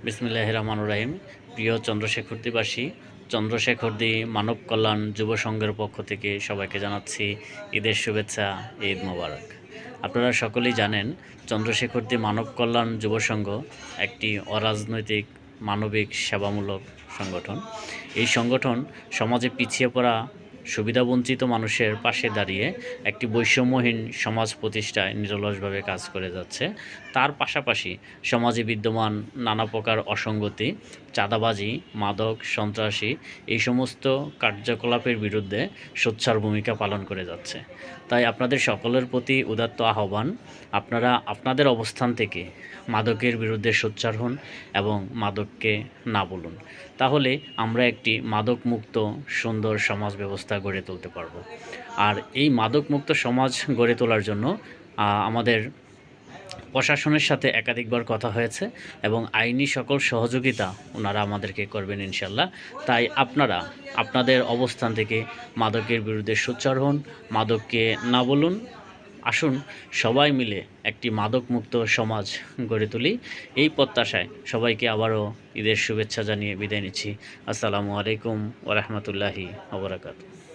বিসমিল্লাহির রহমানির রহিম। প্রিয় চন্দ্রশেখরদীবাসী, চন্দ্রশেখরদী মানব কল্যাণ যুব সংঘের পক্ষ থেকে সবাইকে জানাচ্ছি ঈদের শুভেচ্ছা, ঈদ মোবারক। আপনারা সকলেই জানেন চন্দ্রশেখরদী মানব কল্যাণ যুব সংঘ একটি অরাজনৈতিক মানবিক সেবামূলক সংগঠন। এই সংগঠন সমাজে পিছিয়ে পড়া সুবিধাবঞ্চিত মানুষের পাশে দাঁড়িয়ে একটি বৈষম্যহীন সমাজ প্রতিষ্ঠায় নিরলসভাবে কাজ করে যাচ্ছে। তার পাশাপাশি সমাজে বিদ্যমান নানা প্রকার অসঙ্গতি, চাঁদাবাজি, মাদক, সন্ত্রাসী এই সমস্ত কার্যকলাপের বিরুদ্ধে সোচ্চার ভূমিকা পালন করে যাচ্ছে। তাই আপনাদের সকলের প্রতি উদাত্ত আহ্বান, আপনারা আপনাদের অবস্থান থেকে মাদকের বিরুদ্ধে সোচ্চার হন এবং মাদককে না বলুন। তাহলে আমরা একটি মাদকমুক্ত সুন্দর সমাজ ব্যবস্থা গড়ে তুলতে পারব। আর এই মাদকমুক্ত সমাজ গড়ে তোলার জন্য আমাদের প্রশাসনের সাথে একাধিকবার কথা হয়েছে এবং আইনি সকল সহযোগিতা ওনারা আমাদেরকে করবেন ইনশাল্লাহ। তাই আপনারা আপনাদের অবস্থান থেকে মাদকের বিরুদ্ধে সোচ্চার হন, মাদককে না বলুন। আসুন সবাই মিলে একটি মাদকমুক্ত সমাজ গড়ে তুলি। এই প্রত্যাশায় সবাইকে আবারও ঈদের শুভেচ্ছা জানিয়ে বিদায় নিচ্ছি। আসসালামু আলাইকুম ওয়া রাহমাতুল্লাহি ওয়া বারাকাতুহু।